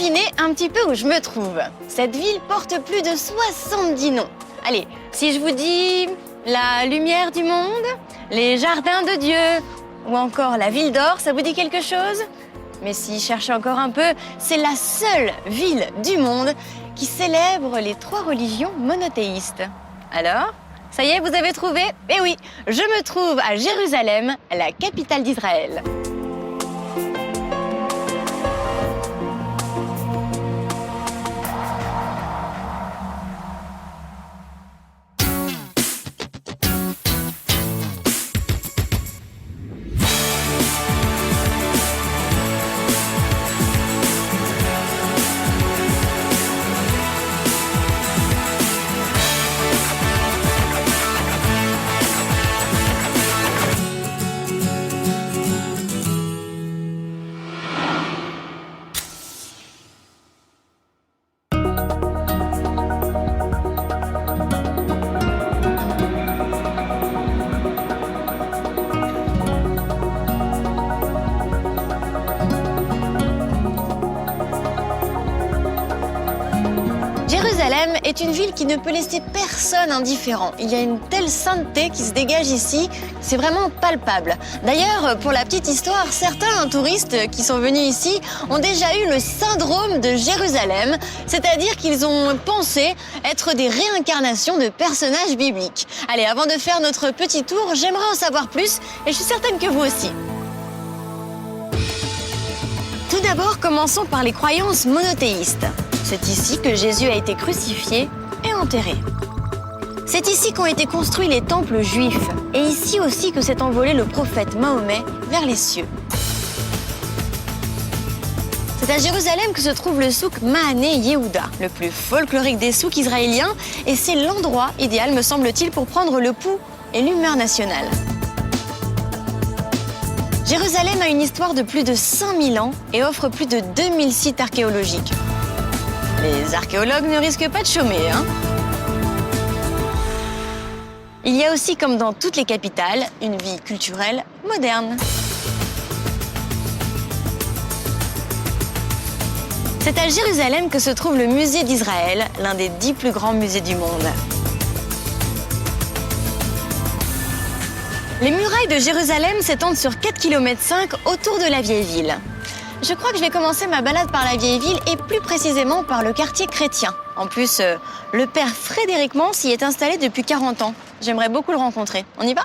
devinez un petit peu où je me trouve. Cette ville porte plus de 70 noms. Allez, si je vous dis la lumière du monde, les jardins de Dieu ou encore la ville d'or, ça vous dit quelque chose? Mais si cherchez encore un peu, c'est la seule ville du monde qui célèbre les 3 religions monothéistes. Alors, ça y est, vous avez trouvé? Eh oui, je me trouve à Jérusalem, la capitale d'Israël. Jérusalem est une ville qui ne peut laisser personne indifférent. Il y a une telle sainteté qui se dégage ici, c'est vraiment palpable. D'ailleurs, pour la petite histoire, certains touristes qui sont venus ici ont déjà eu le syndrome de Jérusalem, c'est-à-dire qu'ils ont pensé être des réincarnations de personnages bibliques. Allez, avant de faire notre petit tour, j'aimerais en savoir plus et je suis certaine que vous aussi. Tout d'abord, commençons par les croyances monothéistes. C'est ici que Jésus a été crucifié et enterré. C'est ici qu'ont été construits les temples juifs et ici aussi que s'est envolé le prophète Mahomet vers les cieux. C'est à Jérusalem que se trouve le souk Mahané Yehuda, le plus folklorique des souks israéliens, et c'est l'endroit idéal, me semble-t-il, pour prendre le pouls et l'humeur nationale. Jérusalem a une histoire de plus de 5000 ans et offre plus de 2000 sites archéologiques. Les archéologues ne risquent pas de chômer, hein. Il y a aussi, comme dans toutes les capitales, une vie culturelle moderne. C'est à Jérusalem que se trouve le musée d'Israël, l'un des 10 plus grands musées du monde. Les murailles de Jérusalem s'étendent sur 4,5 km autour de la vieille ville. Je crois que je vais commencer ma balade par la vieille ville et plus précisément par le quartier chrétien. En plus, le père Frédéric Mans y est installé depuis 40 ans. J'aimerais beaucoup le rencontrer. On y va ?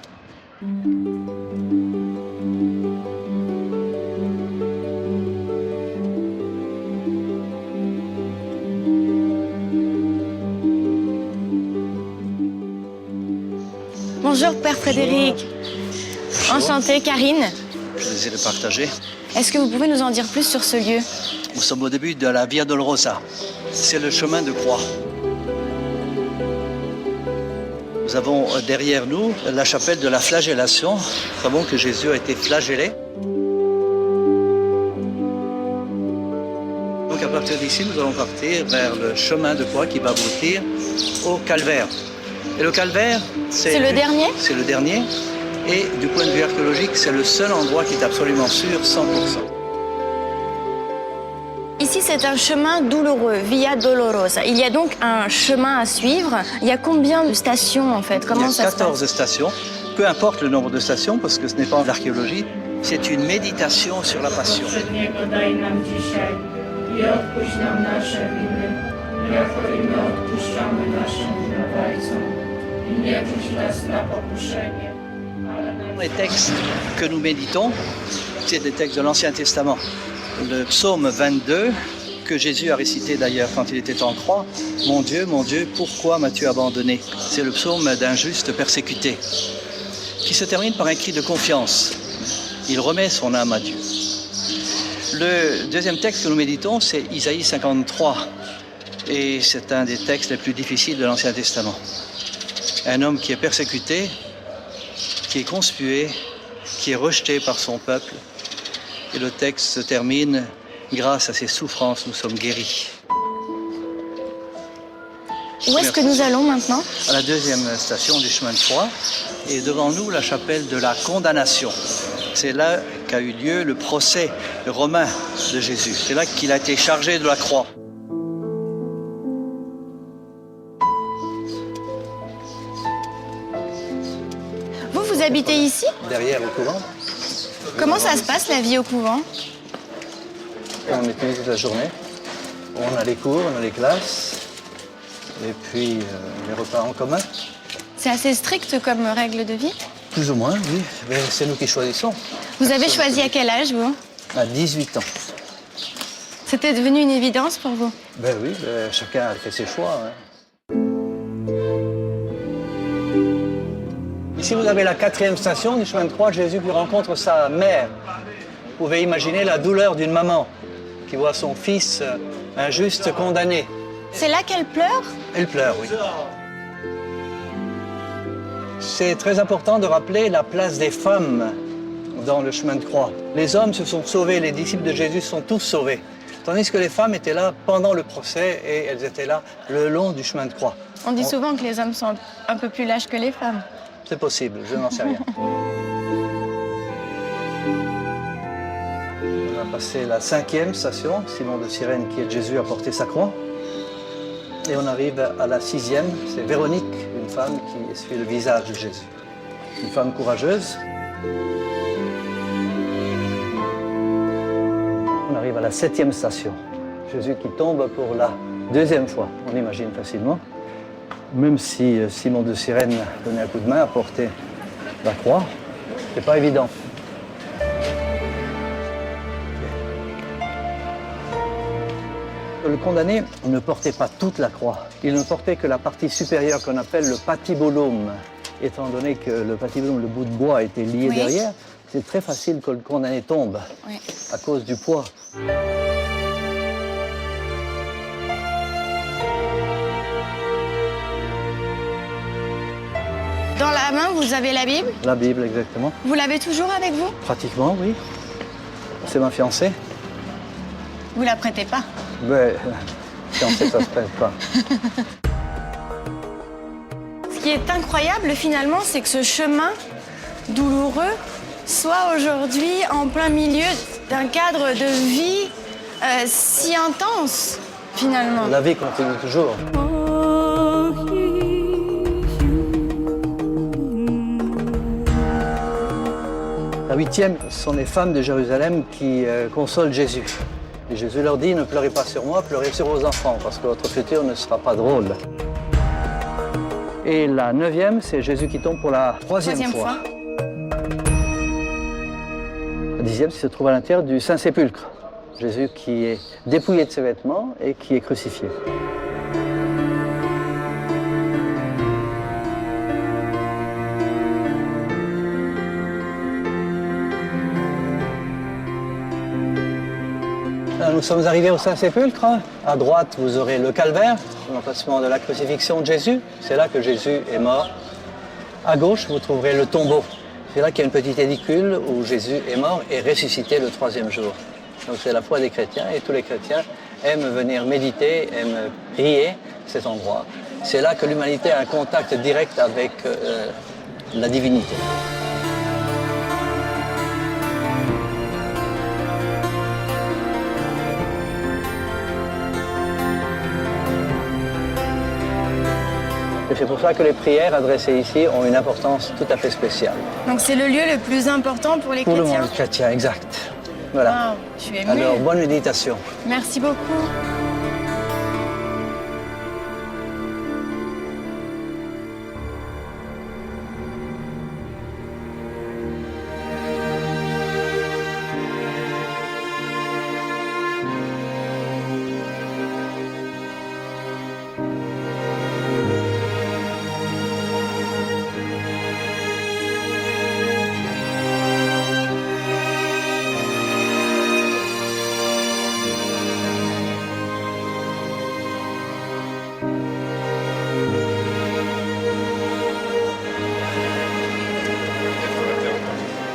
Bonjour Père Frédéric. Enchantée, Karine. Plaisir de partager. Est-ce que vous pouvez nous en dire plus sur ce lieu? Nous sommes au début de la Via Dolorosa. C'est le chemin de croix. Nous avons derrière nous la chapelle de la flagellation. Nous savons que Jésus a été flagellé. Donc à partir d'ici, nous allons partir vers le chemin de croix qui va aboutir au calvaire. Et le calvaire, c'est le dernier? C'est le dernier. Et du point de vue archéologique, c'est le seul endroit qui est absolument sûr, 100%. Ici, c'est un chemin douloureux, Via Dolorosa. Il y a donc un chemin à suivre. Il y a combien de stations, en fait? Comment ça se passe? 14 stations. Peu importe le nombre de stations, parce que ce n'est pas de l'archéologie, c'est une méditation sur la passion. Les textes que nous méditons, c'est des textes de l'Ancien Testament. Le psaume 22, que Jésus a récité d'ailleurs quand il était en croix, « Mon Dieu, pourquoi m'as-tu abandonné ?» C'est le psaume d'un juste persécuté, qui se termine par un cri de confiance. Il remet son âme à Dieu. Le deuxième texte que nous méditons, c'est Isaïe 53, et c'est un des textes les plus difficiles de l'Ancien Testament. Un homme qui est persécuté, qui est conspué, qui est rejeté par son peuple. Et le texte se termine, grâce à ses souffrances, nous sommes guéris. Où est-ce que nous allons maintenant? À la deuxième station du chemin de croix. Et devant nous, la chapelle de la condamnation. C'est là qu'a eu lieu le procès romain de Jésus. C'est là qu'il a été chargé de la croix. Vous habitez ici? Derrière au couvent, Comment ça se passe, la vie au couvent? on étudie toute la journée. On a les cours, on a les classes, et puis les repas en commun. C'est assez strict comme règle de vie. Plus ou moins, oui. Mais c'est nous qui choisissons. Vous avez choisi à quel âge, vous? À 18 ans. C'était devenu une évidence pour vous? Ben oui, chacun a fait ses choix. Hein. Ici, vous avez la 4e station du chemin de croix, Jésus qui rencontre sa mère. Vous pouvez imaginer la douleur d'une maman qui voit son fils injuste condamné. C'est là qu'elle pleure? Elle pleure, oui. C'est très important de rappeler la place des femmes dans le chemin de croix. Les hommes se sont sauvés, les disciples de Jésus sont tous sauvés. Tandis que les femmes étaient là pendant le procès et elles étaient là le long du chemin de croix. On dit souvent que les hommes sont un peu plus lâches que les femmes. C'est possible, je n'en sais rien. On a passé la 5e station, Simon de Cyrène qui aide Jésus à porter sa croix. Et on arrive à la 6e, c'est Véronique, une femme qui essuie le visage de Jésus. Une femme courageuse. On arrive à la 7e station, Jésus qui tombe pour la 2e fois, on imagine facilement. Même si Simon de Cyrène donnait un coup de main à porter la croix, c'est pas évident. Le condamné ne portait pas toute la croix. Il ne portait que la partie supérieure qu'on appelle le patibulum. Étant donné que le patibulum, le bout de bois, était lié derrière, c'est très facile que le condamné tombe à cause du poids. Dans la main, vous avez la Bible? La Bible, exactement. Vous l'avez toujours avec vous? Pratiquement, oui. C'est ma fiancée. Vous la prêtez pas? Ben, fiancée, ça se prête pas. Ce qui est incroyable, finalement, c'est que ce chemin douloureux soit aujourd'hui en plein milieu d'un cadre de vie si intense, finalement. La vie continue toujours. La 8e, ce sont les femmes de Jérusalem qui consolent Jésus. Et Jésus leur dit, ne pleurez pas sur moi, pleurez sur vos enfants, parce que votre futur ne sera pas drôle. Et la 9e, c'est Jésus qui tombe pour la 3e fois. La 10e, se trouve à l'intérieur du Saint-Sépulcre. Jésus qui est dépouillé de ses vêtements et qui est crucifié. Nous sommes arrivés au Saint-Sépulcre. À droite, vous aurez le calvaire, l'emplacement de la crucifixion de Jésus. C'est là que Jésus est mort. À gauche, vous trouverez le tombeau. C'est là qu'il y a une petite édicule où Jésus est mort et ressuscité le 3e jour. Donc c'est la foi des chrétiens et tous les chrétiens aiment venir méditer, aiment prier cet endroit. C'est là que l'humanité a un contact direct avec la divinité. Et c'est pour ça que les prières adressées ici ont une importance tout à fait spéciale. Donc c'est le lieu le plus important pour les Pour chrétiens. le monde chrétien, exact. Voilà. Wow, je suis émue. Alors, bonne méditation. Merci beaucoup.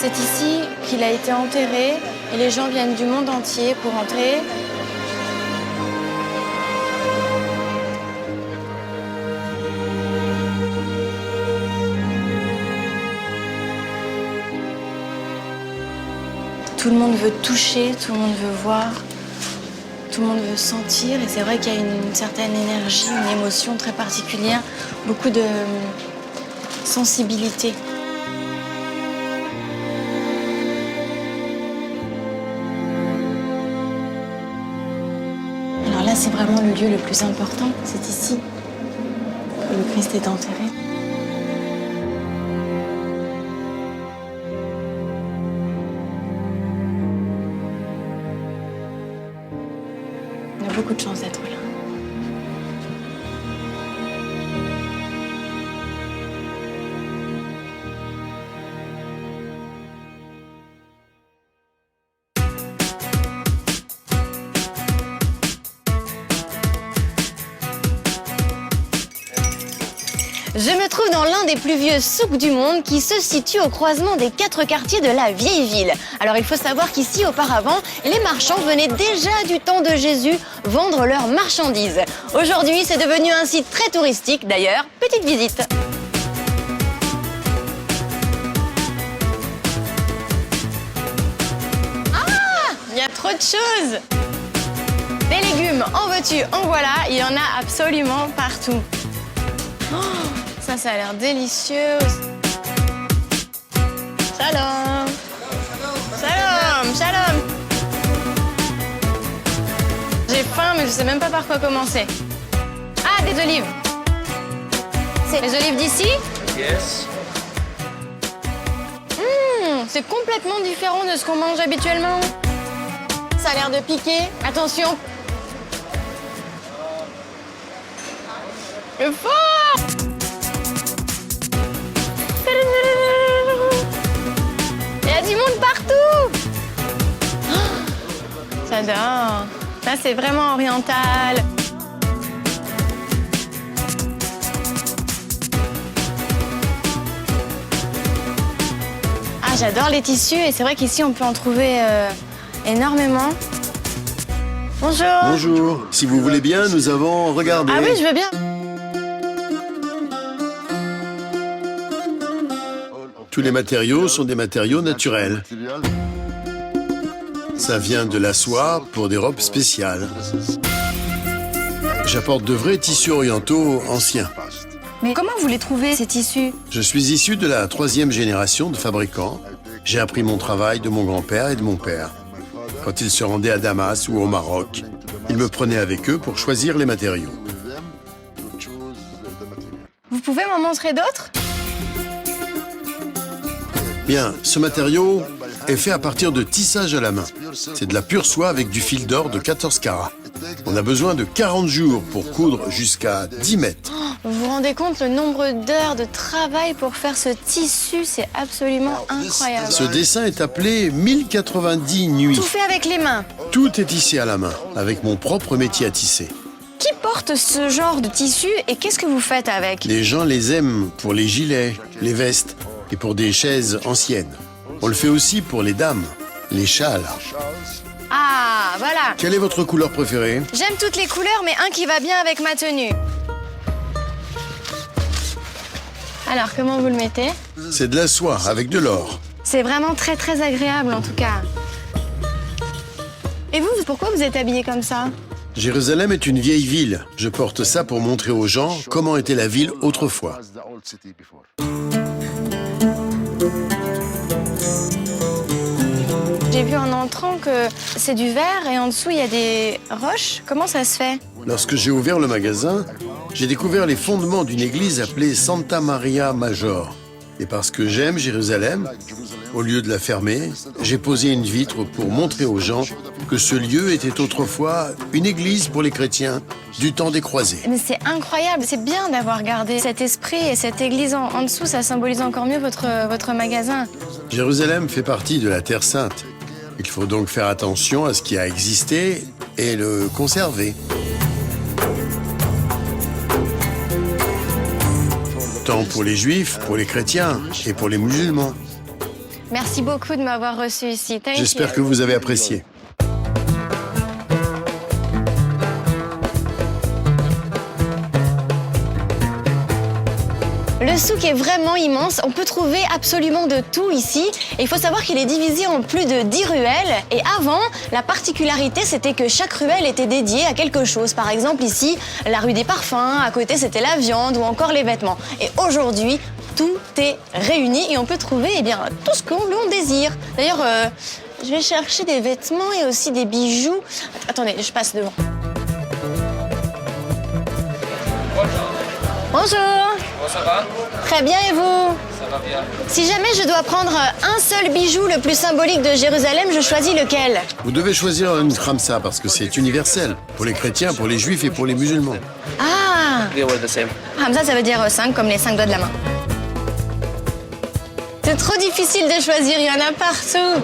C'est ici qu'il a été enterré et les gens viennent du monde entier pour entrer. Tout le monde veut toucher, tout le monde veut voir, tout le monde veut sentir. Et c'est vrai qu'il y a une certaine énergie, une émotion très particulière, beaucoup de sensibilité. Alors là, c'est vraiment le lieu le plus important. C'est ici que le Christ est enterré. On a beaucoup de chance d'être là. Je me trouve dans l'un des plus vieux souks du monde qui se situe au croisement des 4 quartiers de la vieille ville. Alors il faut savoir qu'ici, auparavant, les marchands venaient déjà du temps de Jésus vendre leurs marchandises. Aujourd'hui, c'est devenu un site très touristique. D'ailleurs, petite visite. Ah, il y a trop de choses. Des légumes, en veux-tu, en voilà, il y en a absolument partout. Oh, ça a l'air délicieux. Shalom. Shalom, shalom. J'ai faim, mais je sais même pas par quoi commencer. Ah, des olives. C'est les olives d'ici? Yes. C'est complètement différent de ce qu'on mange habituellement. Ça a l'air de piquer. Attention. Le fort! Il y a du monde partout! Oh, j'adore. Là, c'est vraiment oriental. Ah, j'adore les tissus et c'est vrai qu'ici, on peut en trouver énormément. Bonjour. Bonjour. Si vous voulez bien, nous avons regardé. Ah oui, je veux bien. Tous les matériaux sont des matériaux naturels. Ça vient de la soie pour des robes spéciales. J'apporte de vrais tissus orientaux anciens. Mais comment vous les trouvez, ces tissus? Je suis issu de la 3e génération de fabricants. J'ai appris mon travail de mon grand-père et de mon père. Quand ils se rendaient à Damas ou au Maroc, ils me prenaient avec eux pour choisir les matériaux. Vous pouvez m'en montrer d'autres? Bien, ce matériau est fait à partir de tissage à la main. C'est de la pure soie avec du fil d'or de 14 carats. On a besoin de 40 jours pour coudre jusqu'à 10 mètres. Vous vous rendez compte le nombre d'heures de travail pour faire ce tissu? C'est absolument incroyable. Ce dessin est appelé 1090 nuits. Tout fait avec les mains. Tout est tissé à la main, avec mon propre métier à tisser. Qui porte ce genre de tissu et qu'est-ce que vous faites avec? Les gens les aiment pour les gilets, les vestes et pour des chaises anciennes. On le fait aussi pour les dames, les châles. Ah, voilà. Quelle est votre couleur préférée? J'aime toutes les couleurs, mais un qui va bien avec ma tenue. Alors, comment vous le mettez? C'est de la soie avec de l'or. C'est vraiment très, très agréable, en tout cas. Et vous, pourquoi vous êtes habillé comme ça? Jérusalem est une vieille ville. Je porte ça pour montrer aux gens comment était la ville autrefois. J'ai vu en entrant que c'est du verre et en dessous, il y a des roches. Comment ça se fait? Lorsque j'ai ouvert le magasin, j'ai découvert les fondements d'une église appelée Santa Maria Major. Et parce que j'aime Jérusalem, au lieu de la fermer, j'ai posé une vitre pour montrer aux gens que ce lieu était autrefois une église pour les chrétiens du temps des croisés. Mais c'est incroyable, c'est bien d'avoir gardé cet esprit et cette église en dessous, ça symbolise encore mieux votre magasin. Jérusalem fait partie de la Terre Sainte. Il faut donc faire attention à ce qui a existé et le conserver. Tant pour les juifs, pour les chrétiens et pour les musulmans. Merci beaucoup de m'avoir reçu ici. Thank J'espère you. que vous avez apprécié. Le Le souk est vraiment immense, on peut trouver absolument de tout ici. Et il faut savoir qu'il est divisé en plus de 10 ruelles. Et avant, la particularité, c'était que chaque ruelle était dédiée à quelque chose. Par exemple, ici, la rue des parfums, à côté, c'était la viande ou encore les vêtements. Et aujourd'hui, tout est réuni et on peut trouver tout ce que l'on désire. D'ailleurs, je vais chercher des vêtements et aussi des bijoux. Attendez, je passe devant. Bonjour. Comment ça va? Très bien, et vous? Ça va bien. Si jamais je dois prendre un seul bijou le plus symbolique de Jérusalem, je choisis lequel? Vous devez choisir une khamsa parce que c'est universel. Pour les chrétiens, pour les juifs et pour les musulmans. Ah, They were the same. Hamza, ça veut dire 5, comme les 5 doigts de la main. C'est trop difficile de choisir, il y en a partout.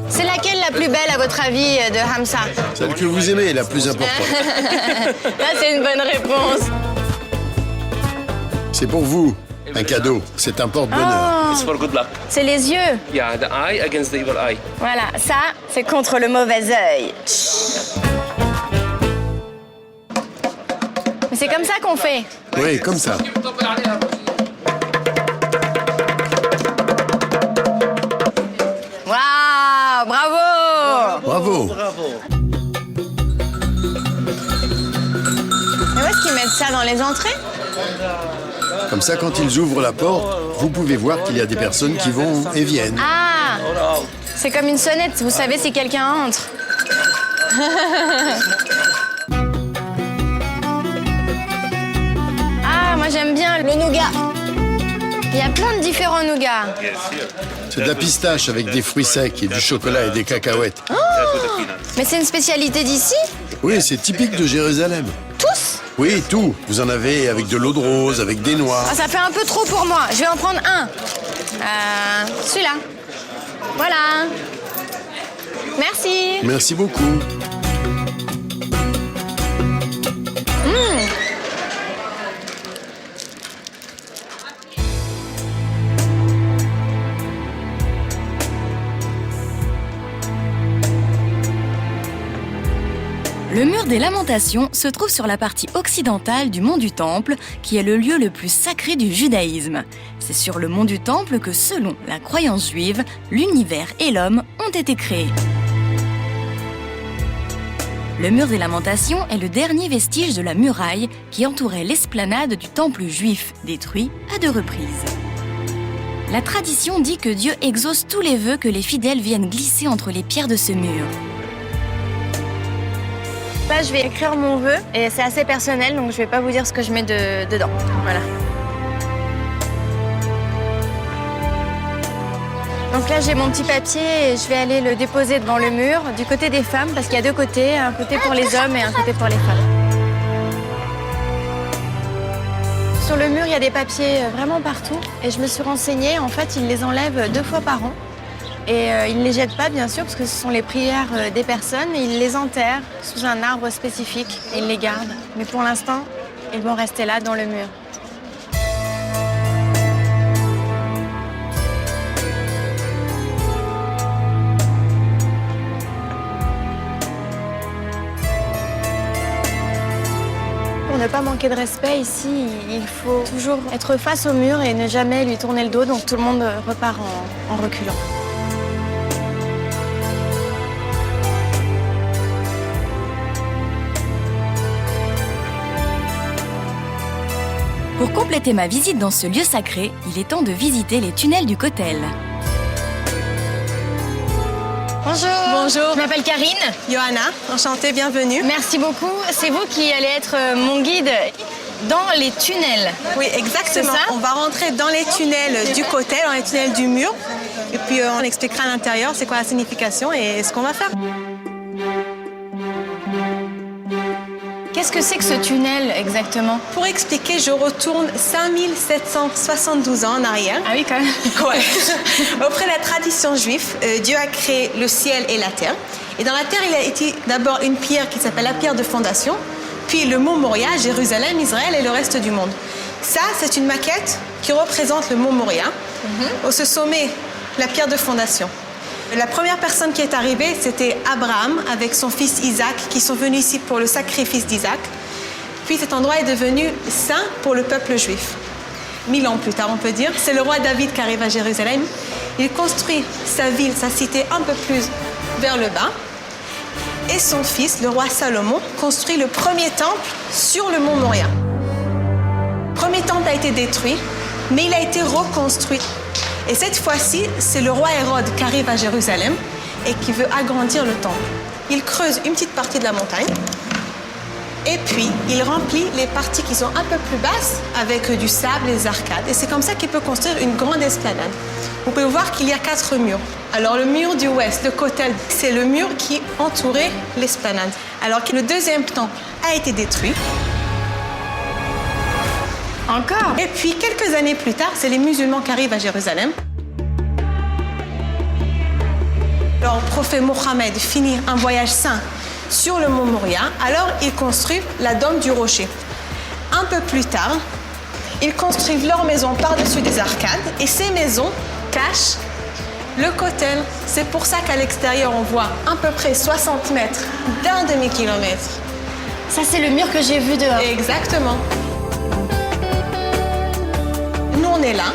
C'est laquelle la plus belle, à votre avis, de Hamza? Celle que vous aimez est la plus importante. Là, c'est une bonne réponse. C'est pour vous. Un cadeau. C'est un porte-bonheur. It's for good luck. C'est les yeux. Yeah, the eye against the evil eye. Voilà, ça, c'est contre le mauvais œil. Mais c'est comme ça qu'on fait. Oui, comme ça. Waouh, bravo! Bravo. Bravo. Mais où est-ce qu'ils mettent ça, dans les entrées? Comme ça, quand ils ouvrent la porte, vous pouvez voir qu'il y a des personnes qui vont et viennent. Ah, c'est comme une sonnette, vous savez si quelqu'un entre. Ah, moi j'aime bien le nougat. Il y a plein de différents nougats. C'est de la pistache avec des fruits secs et du chocolat et des cacahuètes. Mais c'est une spécialité d'ici? Oui, c'est typique de Jérusalem. Tous? Oui, tout. Vous en avez avec de l'eau de rose, avec des noix. Ah, ça fait un peu trop pour moi. Je vais en prendre un. Celui-là. Voilà. Merci. Merci beaucoup. Le mur des Lamentations se trouve sur la partie occidentale du mont du Temple, qui est le lieu le plus sacré du judaïsme. C'est sur le mont du Temple que, selon la croyance juive, l'univers et l'homme ont été créés. Le mur des Lamentations est le dernier vestige de la muraille qui entourait l'esplanade du temple juif, détruit à 2 reprises. La tradition dit que Dieu exauce tous les vœux que les fidèles viennent glisser entre les pierres de ce mur. Là, je vais écrire mon vœu et c'est assez personnel, donc je vais pas vous dire ce que je mets dedans. Voilà. Donc là, j'ai mon petit papier et je vais aller le déposer devant le mur du côté des femmes parce qu'il y a 2 côtés, un côté pour les hommes et un côté pour les femmes. Sur le mur, il y a des papiers vraiment partout et je me suis renseignée. En fait, ils les enlèvent 2 fois par an. Et ils ne les jettent pas, bien sûr, parce que ce sont les prières des personnes. Et ils les enterrent sous un arbre spécifique et ils les gardent. Mais pour l'instant, ils vont rester là, dans le mur. Pour ne pas manquer de respect, ici, il faut toujours être face au mur et ne jamais lui tourner le dos. Donc tout le monde repart en reculant. Pour compléter ma visite dans ce lieu sacré, il est temps de visiter les tunnels du Kotel. Bonjour. Bonjour. Je m'appelle Karine. Johanna, enchantée, bienvenue. Merci beaucoup. C'est vous qui allez être mon guide dans les tunnels. Oui, exactement. C'est ça? On va rentrer dans les tunnels du côté, dans les tunnels du mur. Et puis on expliquera à l'intérieur c'est quoi la signification et ce qu'on va faire. Qu'est-ce que c'est que ce tunnel exactement? Pour expliquer, je retourne 5772 ans en arrière. Ah oui, quand même. Ouais. Auprès de la tradition juive, Dieu a créé le ciel et la terre. Et dans la terre, il a été d'abord une pierre qui s'appelle la pierre de fondation, puis le mont Moria, Jérusalem, Israël et le reste du monde. Ça, c'est une maquette qui représente le mont Moria. Au ce sommet, la pierre de fondation. La première personne qui est arrivée, c'était Abraham avec son fils Isaac, qui sont venus ici pour le sacrifice d'Isaac. Puis cet endroit est devenu saint pour le peuple juif. 1000 ans plus tard, on peut dire. C'est le roi David qui arrive à Jérusalem. Il construit sa ville, sa cité un peu plus vers le bas. Et son fils, le roi Salomon, construit le premier temple sur le mont Moria. Le premier temple a été détruit, mais il a été reconstruit. Et cette fois-ci, c'est le roi Hérode qui arrive à Jérusalem et qui veut agrandir le temple. Il creuse une petite partie de la montagne et puis il remplit les parties qui sont un peu plus basses avec du sable et des arcades. Et c'est comme ça qu'il peut construire une grande esplanade. Vous pouvez voir qu'il y a 4 murs. Alors le mur du ouest, le Kotel, c'est le mur qui entourait l'esplanade. Alors que le deuxième temple a été détruit. Encore? Et puis quelques années plus tard, c'est les musulmans qui arrivent à Jérusalem. Alors le prophète Mohammed finit un voyage saint sur le mont Moria, alors ils construisent la dôme du rocher. Un peu plus tard, ils construisent leur maison par-dessus des arcades et ces maisons cachent le Kotel. C'est pour ça qu'à l'extérieur, on voit à peu près 60 mètres d'un demi-kilomètre. Ça, c'est le mur que j'ai vu dehors. Exactement. Nous, on est là.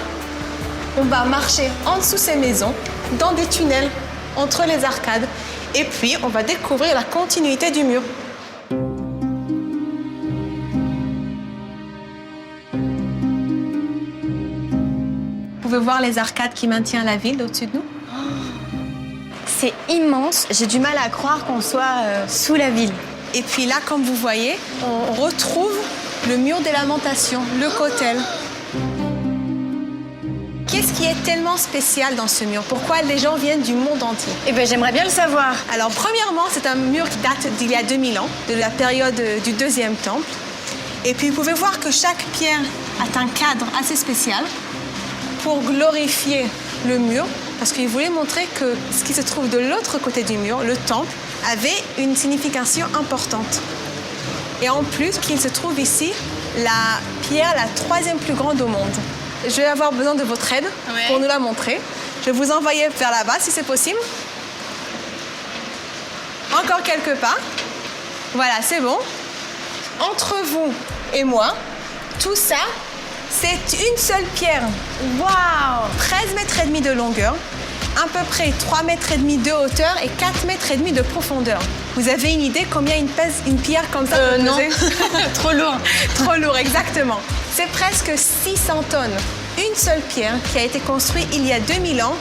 On va marcher en dessous ces maisons, dans des tunnels, entre les arcades. Et puis, on va découvrir la continuité du mur. Vous pouvez voir les arcades qui maintiennent la ville au-dessus de nous. C'est immense. J'ai du mal à croire qu'on soit sous la ville. Et puis là, comme vous voyez, on retrouve le mur des lamentations, le Kotel. Qu'est-ce qui est tellement spécial dans ce mur? Pourquoi les gens viennent du monde entier? Eh bien, j'aimerais bien le savoir. Alors, premièrement, c'est un mur qui date d'il y a 2000 ans, de la période du deuxième temple. Et puis, vous pouvez voir que chaque pierre a un cadre assez spécial pour glorifier le mur, parce qu'il voulait montrer que ce qui se trouve de l'autre côté du mur, le temple, avait une signification importante. Et en plus, qu'il se trouve ici, la pierre la 3e plus grande au monde. Je vais avoir besoin de votre aide pour nous la montrer. Je vais vous envoyer vers là-bas si c'est possible. Encore quelques pas. Voilà, c'est bon. Entre vous et moi, tout ça, c'est une seule pierre. Waouh! 13 mètres et demi de longueur, à peu près 3 mètres et demi de hauteur et 4 mètres et demi de profondeur. Vous avez une idée combien il pèse une pierre comme ça? Non. Trop lourd. Trop lourd, exactement. C'est presque 600 tonnes. Une seule pierre qui a été construite il y a 2000 ans.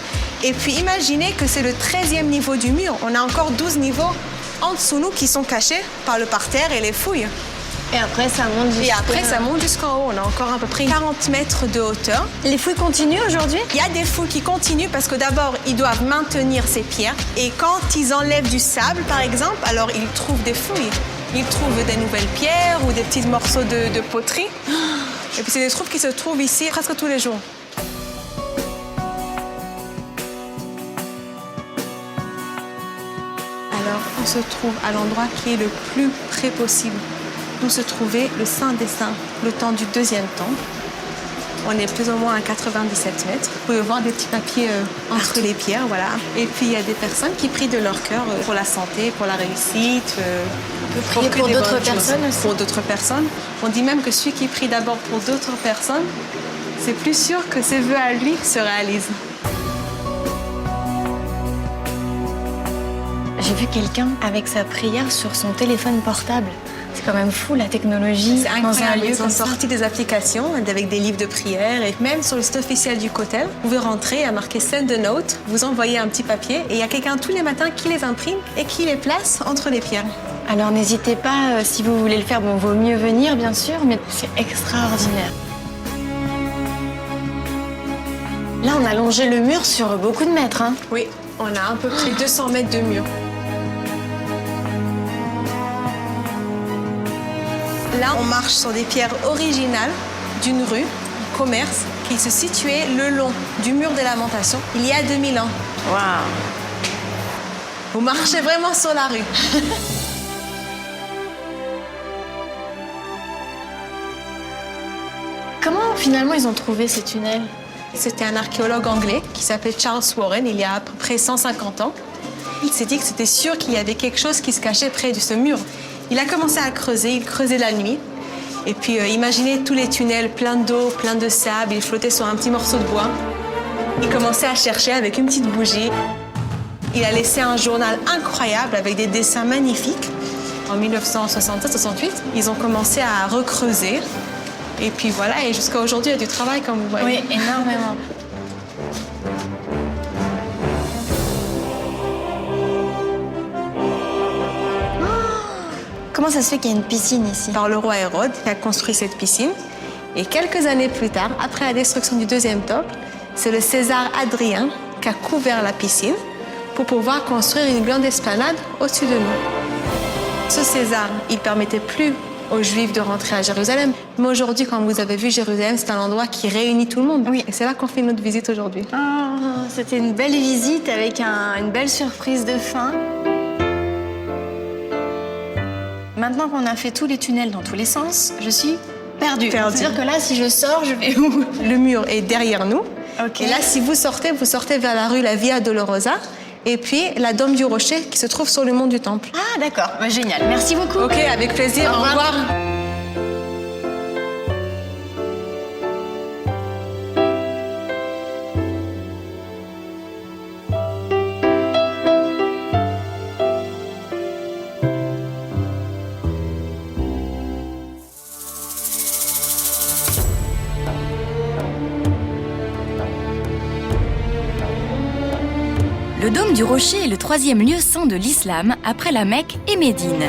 Et puis imaginez que c'est le 13e niveau du mur. On a encore 12 niveaux en dessous nous qui sont cachés par le parterre et les fouilles. Et après, ça monte jusqu'en Et après, ça monte jusqu'en haut. On a encore à peu près 40 mètres de hauteur. Les fouilles continuent aujourd'hui? Il y a des fouilles qui continuent parce que d'abord, ils doivent maintenir ces pierres. Et quand ils enlèvent du sable, par exemple, alors ils trouvent des fouilles. Ils trouvent des nouvelles pierres ou des petits morceaux de poterie. Et puis, c'est des trouves qui se trouvent ici presque tous les jours. Alors, on se trouve à l'endroit qui est le plus près possible d'où se trouvait le Saint des Saints, le temps du deuxième temple. On est plus ou moins à 97 mètres. Vous pouvez voir des petits papiers entre les pierres, voilà. Et puis, il y a des personnes qui prient de leur cœur pour la santé, pour la réussite. Pour d'autres personnes aussi. Pour d'autres personnes. On dit même que celui qui prie d'abord pour d'autres personnes, c'est plus sûr que ses vœux à lui se réalisent. J'ai vu quelqu'un avec sa prière sur son téléphone portable. C'est quand même fou, la technologie. C'est dans un lieu Ils ont comme ça. sorti des applications avec des livres de prière. Et même sur le site officiel du Kotel, vous pouvez rentrer à marquer Send a note, vous envoyez un petit papier et il y a quelqu'un tous les matins qui les imprime et qui les place entre les pierres. Alors n'hésitez pas, si vous voulez le faire, bon, vaut mieux venir bien sûr, mais c'est extraordinaire. Là, on a longé le mur sur beaucoup de mètres. Hein. Oui, on a à peu près 200 mètres de mur. Là, on marche sur des pierres originales d'une rue, commerce, qui se situait le long du mur des Lamentations il y a 2000 ans. Waouh! Vous marchez vraiment sur la rue. Comment finalement ils ont trouvé ces tunnels? C'était un archéologue anglais qui s'appelait Charles Warren il y a à peu près 150 ans. Il s'est dit que c'était sûr qu'il y avait quelque chose qui se cachait près de ce mur. Il a commencé à creuser, il creusait la nuit. Et puis imaginez tous les tunnels pleins d'eau, pleins de sable, il flottait sur un petit morceau de bois. Il commençait à chercher avec une petite bougie. Il a laissé un journal incroyable avec des dessins magnifiques. En 1967-68, ils ont commencé à recreuser. Et puis voilà, et jusqu'à aujourd'hui, il y a du travail, comme vous voyez. Oui, énormément. Comment ça se fait qu'il y a une piscine ici? Par le roi Hérode, qui a construit cette piscine. Et quelques années plus tard, après la destruction du deuxième temple, c'est le César Adrien qui a couvert la piscine pour pouvoir construire une grande esplanade au-dessus de nous. Ce César, il ne permettait plus aux Juifs de rentrer à Jérusalem. Mais aujourd'hui, comme vous avez vu, Jérusalem, c'est un endroit qui réunit tout le monde. Oui. Et c'est là qu'on fait notre visite aujourd'hui. Oh, c'était une belle visite avec une belle surprise de fin. Maintenant qu'on a fait tous les tunnels dans tous les sens, je suis perdue. C'est-à-dire que là, si je sors, je vais où? Le mur est derrière nous. Ok. Et là, si vous sortez vers la rue la Via Dolorosa. Et puis, la Dôme du Rocher qui se trouve sur le mont du Temple. Ah, d'accord. Bah, génial. Merci beaucoup. Ok, avec plaisir. Au revoir. Le dôme du Rocher est le 3e lieu saint de l'islam après la Mecque et Médine.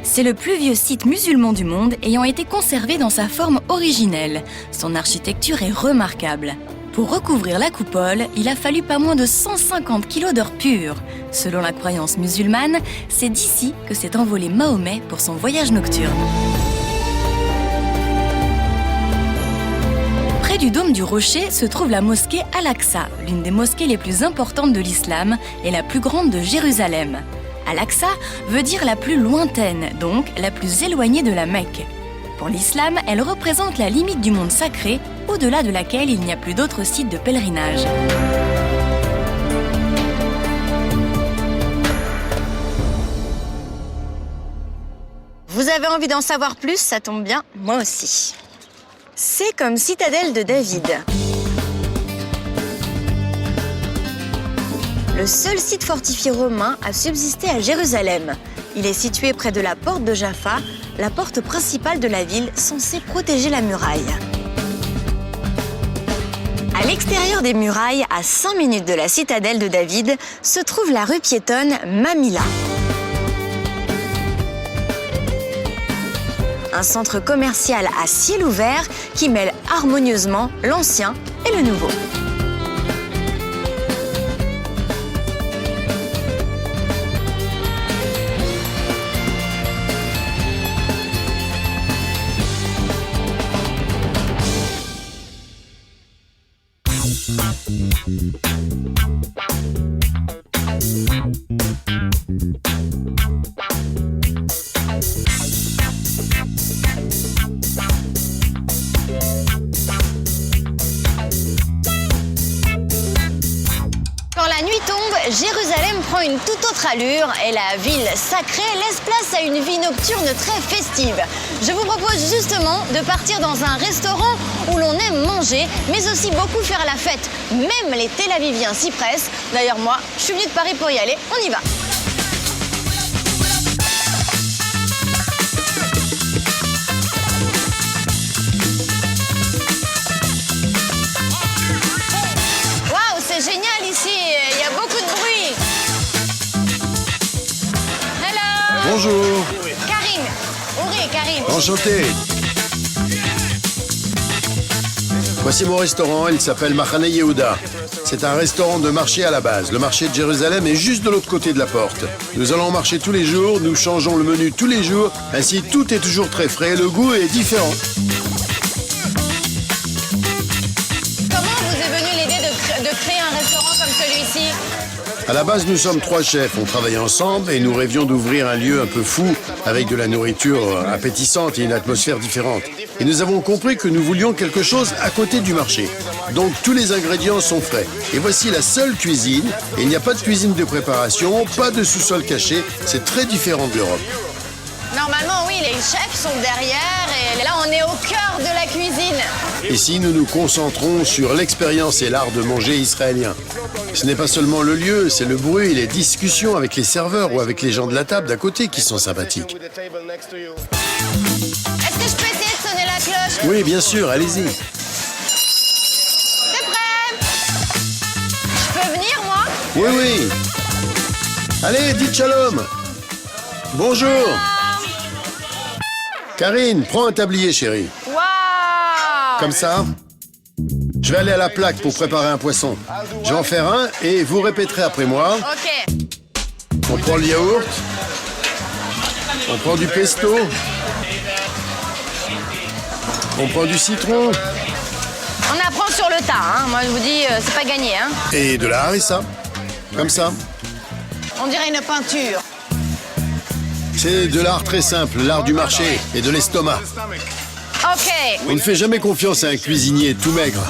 C'est le plus vieux site musulman du monde ayant été conservé dans sa forme originelle. Son architecture est remarquable. Pour recouvrir la coupole, il a fallu pas moins de 150 kilos d'or pur. Selon la croyance musulmane, c'est d'ici que s'est envolé Mahomet pour son voyage nocturne. Près du dôme du Rocher se trouve la mosquée Al-Aqsa, l'une des mosquées les plus importantes de l'islam et la plus grande de Jérusalem. Al-Aqsa veut dire la plus lointaine, donc la plus éloignée de la Mecque. Pour l'islam, elle représente la limite du monde sacré, au-delà de laquelle il n'y a plus d'autres sites de pèlerinage. Vous avez envie d'en savoir plus, ça tombe bien, moi aussi. C'est comme citadelle de David. Le seul site fortifié romain à subsister à Jérusalem. Il est situé près de la porte de Jaffa, la porte principale de la ville censée protéger la muraille. À l'extérieur des murailles, à 5 minutes de la citadelle de David, se trouve la rue piétonne Mamilla. Un centre commercial à ciel ouvert qui mêle harmonieusement l'ancien et le nouveau. Quand la nuit tombe, Jérusalem prend une toute autre allure et la ville sacrée laisse place à une vie nocturne très festive. Je vous propose justement de partir dans un restaurant où l'on aime manger, mais aussi beaucoup faire la fête. Même les Tel Aviviens s'y pressent. D'ailleurs, moi, je suis venue de Paris pour y aller. On y va. Waouh, c'est génial ici. Il y a beaucoup de bruit. Hello. Bonjour, Karine. Ouri, Karine. enchanté. Voici mon restaurant, il s'appelle Machane Yehuda. C'est un restaurant de marché à la base. Le marché de Jérusalem est juste de l'autre côté de la porte. Nous allons marcher tous les jours, nous changeons le menu tous les jours. Ainsi, tout est toujours très frais, le goût est différent. Comment vous est venue l'idée de créer un restaurant comme celui-ci? À la base, nous sommes 3 chefs. On travaille ensemble et nous rêvions d'ouvrir un lieu un peu fou avec de la nourriture appétissante et une atmosphère différente. Et nous avons compris que nous voulions quelque chose à côté du marché. Donc tous les ingrédients sont frais. Et voici la seule cuisine. Et il n'y a pas de cuisine de préparation, pas de sous-sol caché. C'est très différent de l'Europe. Non, les chefs sont derrière et là on est au cœur de la cuisine. Ici, nous nous concentrons sur l'expérience et l'art de manger israélien. Ce n'est pas seulement le lieu, c'est le bruit et les discussions avec les serveurs ou avec les gens de la table d'à côté qui sont sympathiques. Est-ce que je peux essayer de sonner la cloche? Oui, bien sûr, allez-y. T'es prêt? Je peux venir, moi? Oui, oui. Allez, dites shalom. Bonjour. Karine, prends un tablier, chérie. Waouh! Comme ça. Je vais aller à la plaque pour préparer un poisson. Je vais en faire un et vous répéterez après moi. Ok. On prend le yaourt. On prend du pesto. On prend du citron. On apprend sur le tas, hein. Moi je vous dis, c'est pas gagné, hein. Et de la harissa. Comme ça. On dirait une peinture. C'est de l'art très simple, l'art du marché et de l'estomac. Ok. On ne fait jamais confiance à un cuisinier tout maigre.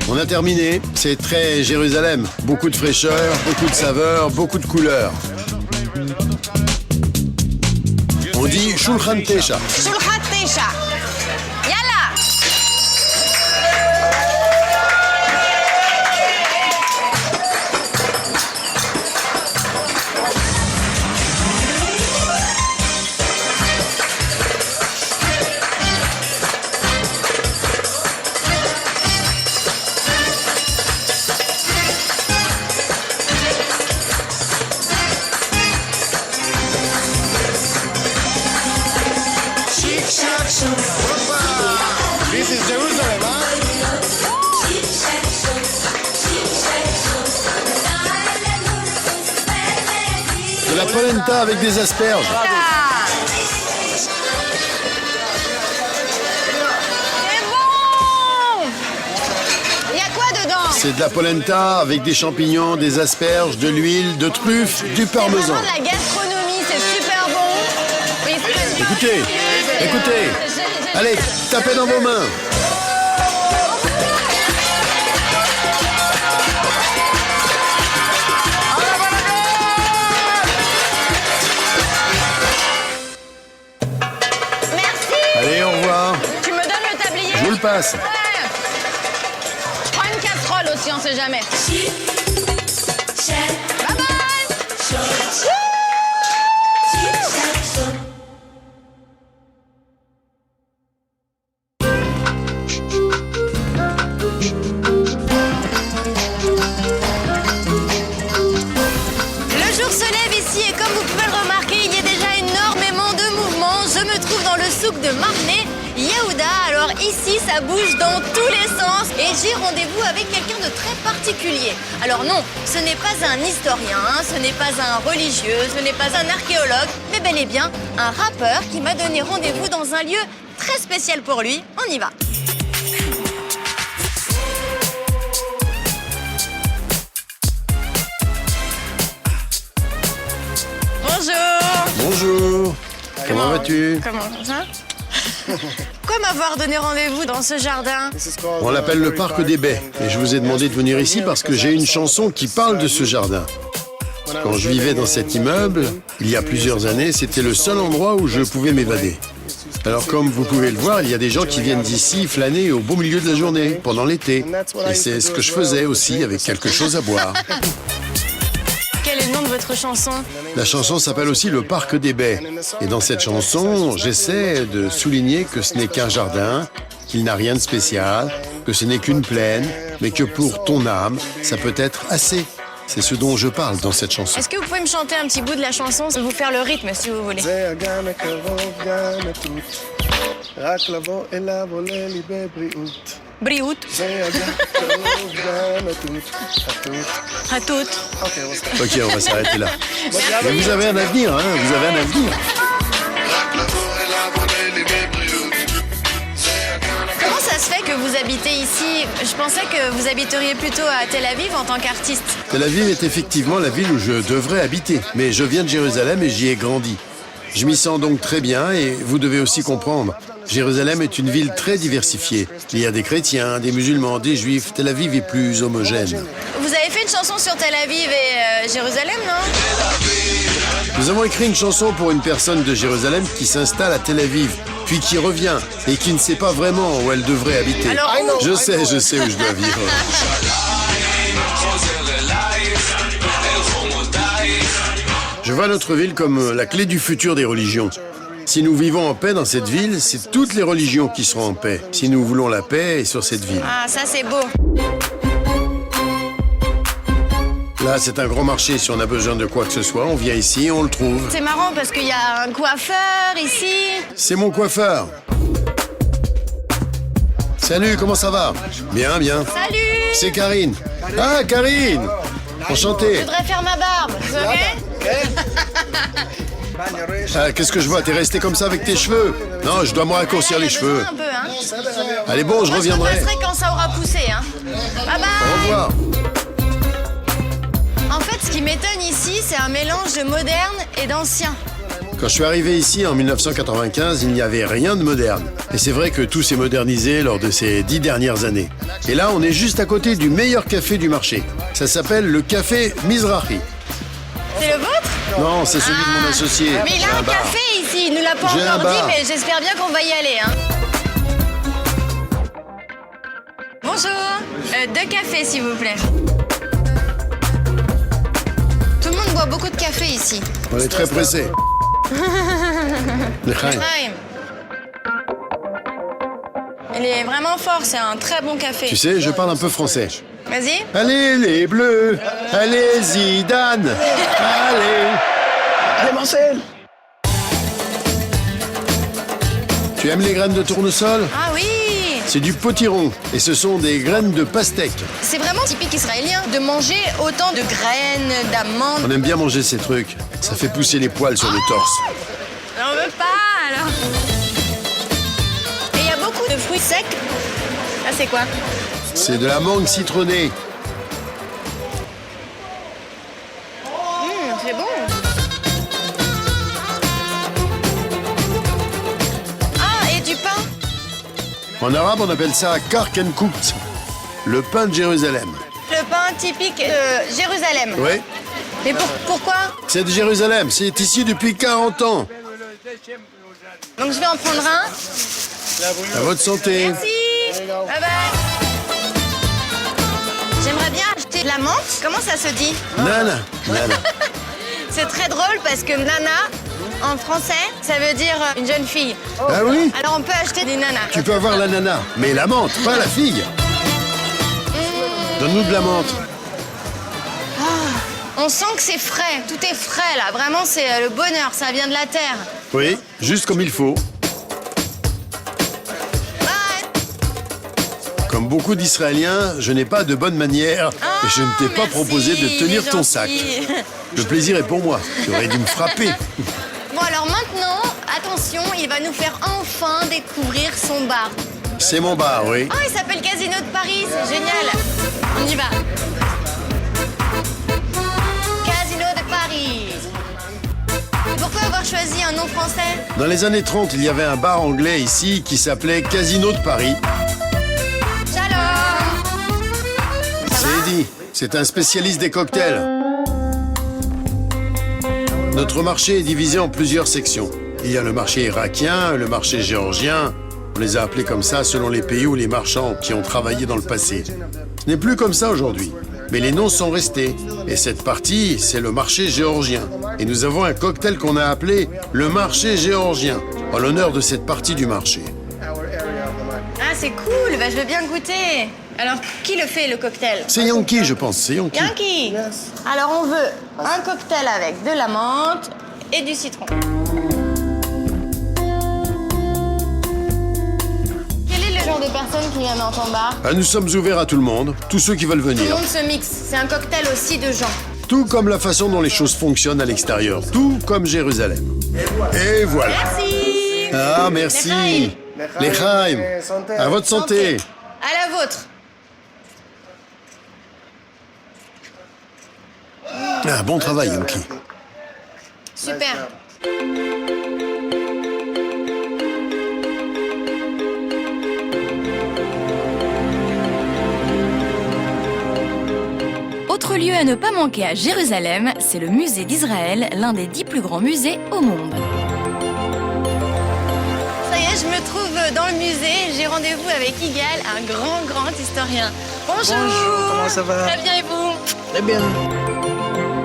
On a terminé. C'est très Jérusalem. Beaucoup de fraîcheur, beaucoup de saveur, beaucoup de couleurs. On dit Shulchan Tesha. Shulchan Tesha. Yalla. This is Jerusalem, De la polenta avec des asperges. C'est bon. Il y a quoi dedans? C'est de la polenta avec des champignons, des asperges, de l'huile, de truffes, du parmesan. C'est vraiment de la gastronomie, c'est super bon. Oui, c'est Écoutez, écoutez. Allez, tapez dans vos mains. Merci. Allez, au revoir. Tu me donnes le tablier? Je vous le passe. Ouais. Je prends une casserole aussi, on sait jamais. Bye bye. Le jour se lève ici et comme vous pouvez le remarquer, il y a déjà énormément de mouvements. Je me trouve dans le souk de Marnay, Yehuda. Alors ici, ça bouge dans tous les sens et j'ai rendez-vous avec quelqu'un de très particulier. Alors non, ce n'est pas un historien, ce n'est pas un religieux, ce n'est pas un archéologue, mais bel et bien un rappeur qui m'a donné rendez-vous dans un lieu très spécial pour lui. On y va. Bonjour. Bonjour. Comment vas-tu? Comment ça? Pourquoi m'avoir donné rendez-vous dans ce jardin? On l'appelle le parc des baies. Et je vous ai demandé de venir ici parce que j'ai une chanson qui parle de ce jardin. Quand je vivais dans cet immeuble, il y a plusieurs années, c'était le seul endroit où je pouvais m'évader. Alors comme vous pouvez le voir, il y a des gens qui viennent d'ici flâner au beau milieu de la journée, pendant l'été. Et c'est ce que je faisais aussi, avec quelque chose à boire. Quel est le nom de votre chanson? La chanson s'appelle aussi le parc des baies. Et dans cette chanson, j'essaie de souligner que ce n'est qu'un jardin, qu'il n'a rien de spécial, que ce n'est qu'une plaine, mais que pour ton âme, ça peut être assez. C'est ce dont je parle dans cette chanson. Est-ce que vous pouvez me chanter un petit bout de la chanson, vous faire le rythme si vous voulez? Briout. À toutes. Ok, on va s'arrêter là. Mais vous avez un avenir, hein, vous avez un avenir. Comment ça se fait que vous habitez ici? Je pensais que vous habiteriez plutôt à Tel Aviv en tant qu'artiste. Tel Aviv est effectivement la ville où je devrais habiter. Mais je viens de Jérusalem et j'y ai grandi. Je m'y sens donc très bien et vous devez aussi comprendre. Jérusalem est une ville très diversifiée. Il y a des chrétiens, des musulmans, des juifs. Tel Aviv est plus homogène. Vous avez fait une chanson sur Tel Aviv et Jérusalem, non? Nous avons écrit une chanson pour une personne de Jérusalem qui s'installe à Tel Aviv, puis qui revient et qui ne sait pas vraiment où elle devrait habiter. Alors où? Je sais où je dois vivre. Je vois notre ville comme la clé du futur des religions. Si nous vivons en paix dans cette ville, c'est toutes les religions qui seront en paix. Si nous voulons la paix sur cette ville. Ah, ça c'est beau. Là, c'est un grand marché. Si on a besoin de quoi que ce soit, on vient ici, on le trouve. C'est marrant parce qu'il y a un coiffeur ici. C'est mon coiffeur. Salut, comment ça va? Bien, bien. Salut! C'est Karine. Ah, Karine! Enchanté. Je voudrais faire ma barbe, ok? Ah, qu'est-ce que je vois? T'es resté comme ça avec tes cheveux? Non, je dois me raccourcir les cheveux. Un peu, hein? Allez, bon, je Moi, reviendrai. Je repasserai quand ça aura poussé, hein? Bye bye! Au revoir. En fait, ce qui m'étonne ici, c'est un mélange de moderne et d'ancien. Quand je suis arrivé ici en 1995, il n'y avait rien de moderne. Et c'est vrai que tout s'est modernisé lors de ces 10 dernières années. Et là, on est juste à côté du meilleur café du marché. Ça s'appelle le café Mizrahi. C'est le vôtre? Non, c'est celui de mon associé. Mais il J'ai a un bar. café ici, il nous l'a pas J'ai un encore dit, bar. mais j'espère bien qu'on va y aller, hein. Bonjour, 2 cafés s'il vous plaît. Tout le monde boit beaucoup de café ici. On est très pressés. L'Echaim. Chaim. Il est vraiment fort, c'est un très bon café. Tu sais, je parle un peu français. Vas-y. Allez les Bleus, allez Zidane, allez. Allez, Marcel! Tu aimes les graines de tournesol? Ah oui! C'est du potiron et ce sont des graines de pastèque. C'est vraiment typique israélien de manger autant de graines, d'amandes. On aime bien manger ces trucs. Ça fait pousser les poils sur le torse. J'en veux pas, alors. Et il y a beaucoup de fruits secs. Ah, c'est quoi? C'est de la mangue citronnée. C'est bon. Ah, et du pain. En arabe, on appelle ça karkenkout, le pain de Jérusalem. Le pain typique de Jérusalem. Oui, Mais pourquoi? c'est de Jérusalem. C'est ici depuis 40 ans. Donc je vais en prendre un. À votre santé. Merci. Bye bye. J'aimerais bien acheter de la menthe. Comment ça se dit? Nana. Nana. C'est très drôle parce que nana, en français, ça veut dire une jeune fille. Ah oui? Alors on peut acheter des nanas. Tu peux avoir la nana, mais la menthe, pas la figue. Donne-nous de la menthe. On sent que c'est frais. Tout est frais là. Vraiment, c'est le bonheur. Ça vient de la terre. Oui, juste comme il faut. Bye. Comme beaucoup d'Israéliens, je n'ai pas de bonne manière et je ne t'ai pas merci, proposé de tenir il est ton sac. gentil. Le plaisir est pour moi. Tu aurais dû me frapper. Bon alors maintenant, attention, il va nous faire enfin découvrir son bar. C'est mon bar, oui. Oh, il s'appelle Casino de Paris, c'est génial. On y va. Casino de Paris. Pourquoi avoir choisi un nom français? Dans les années 30, il y avait un bar anglais ici qui s'appelait Casino de Paris. Shalom. C'est dit, c'est un spécialiste des cocktails. Notre marché est divisé en plusieurs sections. Il y a le marché irakien, le marché géorgien. On les a appelés comme ça selon les pays ou les marchands qui ont travaillé dans le passé. Ce n'est plus comme ça aujourd'hui, mais les noms sont restés. Et cette partie, c'est le marché géorgien. Et nous avons un cocktail qu'on a appelé le marché géorgien, en l'honneur de cette partie du marché. Ah, c'est cool, bah, je veux bien goûter. Alors, qui le fait, le cocktail? C'est Yankee, je pense, c'est Yankee. Yankee. Alors, on veut un cocktail avec de la menthe et du citron. Quel est le genre de personne qui vient dans ton bar? Ah, nous sommes ouverts à tout le monde, tous ceux qui veulent Tout le venir. monde se mixe. C'est un cocktail aussi de gens. Tout comme la façon dont les choses fonctionnent à l'extérieur. Tout comme Jérusalem. Et voilà. Merci. Ah, merci. L'Echaim. À votre santé. À la vôtre. Ah, bon travail, Yankee. Super. lieu à ne pas manquer à Jérusalem, c'est le musée d'Israël, l'un des 10 plus grands musées au monde. Ça y est, je me trouve dans le musée. J'ai rendez-vous avec Igal, un grand historien. Bonjour. Bonjour, comment ça va? Très bien, et vous? Très bien.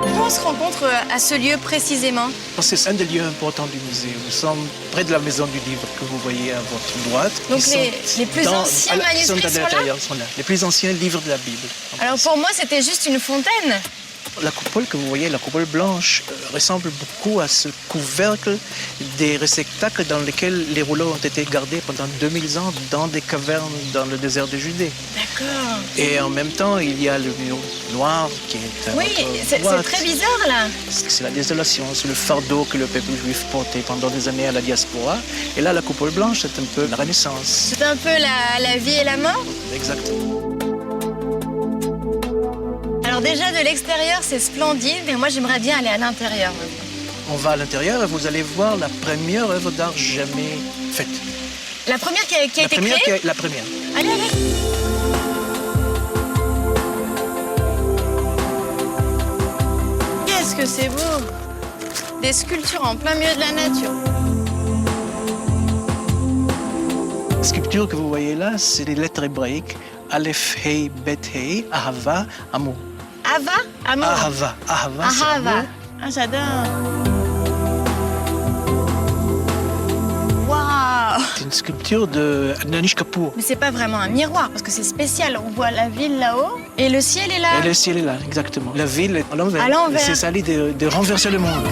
Pourquoi on se rencontre à ce lieu précisément? Parce que c'est un des lieux importants du musée. Nous sommes près de la maison du livre que vous voyez à votre droite. Donc Ils les plus anciens manuscrits sont à sont là? l'intérieur, sont là. Les plus anciens livres de la Bible. Alors pour moi, c'était juste une fontaine. La coupole que vous voyez, la coupole blanche, ressemble beaucoup à ce couvercle des réceptacles dans lesquels les rouleaux ont été gardés pendant 2000 ans dans des cavernes dans le désert de Judée. D'accord. Et en même temps, il y a le mur noir qui est à Oui, votre c'est droite. très bizarre là. C'est la désolation, c'est le fardeau que le peuple juif portait pendant des années à la diaspora. Et là, la coupole blanche, c'est un peu la Renaissance. C'est un peu la vie et la mort. Exactement. Alors déjà de l'extérieur, c'est splendide, mais moi j'aimerais bien aller à l'intérieur. On va à l'intérieur et vous allez voir la première œuvre d'art jamais faite. La première qui a été créée? La première. Allez. Qu'est-ce que c'est beau! Des sculptures en plein milieu de la nature. La sculpture que vous voyez là, c'est des lettres hébraïques. Aleph, Hei, Bet, Hei, Ahava, Amour. Ava? Amour? Ahava, c'est Ahava. amour. Ah, j'adore. Waouh! C'est une sculpture de Anish Kapoor. Mais c'est pas vraiment un miroir, parce que c'est spécial. On voit la ville là-haut, et le ciel est là. Et le ciel est là, exactement. La ville est à l'envers. À l'envers. C'est ça l'idée de renverser le monde.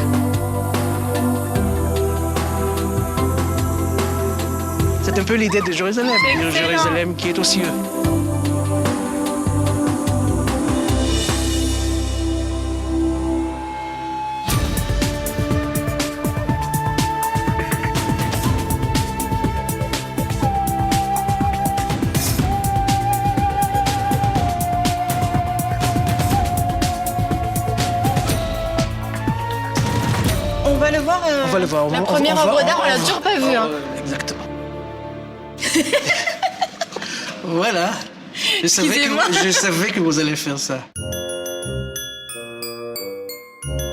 C'est un peu l'idée de Jérusalem. C'est excellent. Jérusalem qui est aux cieux. On va le voir. On va le voir. La première œuvre d'art, on l'a toujours pas vue. Hein. Exactement. Voilà. Je savais que vous allez faire ça.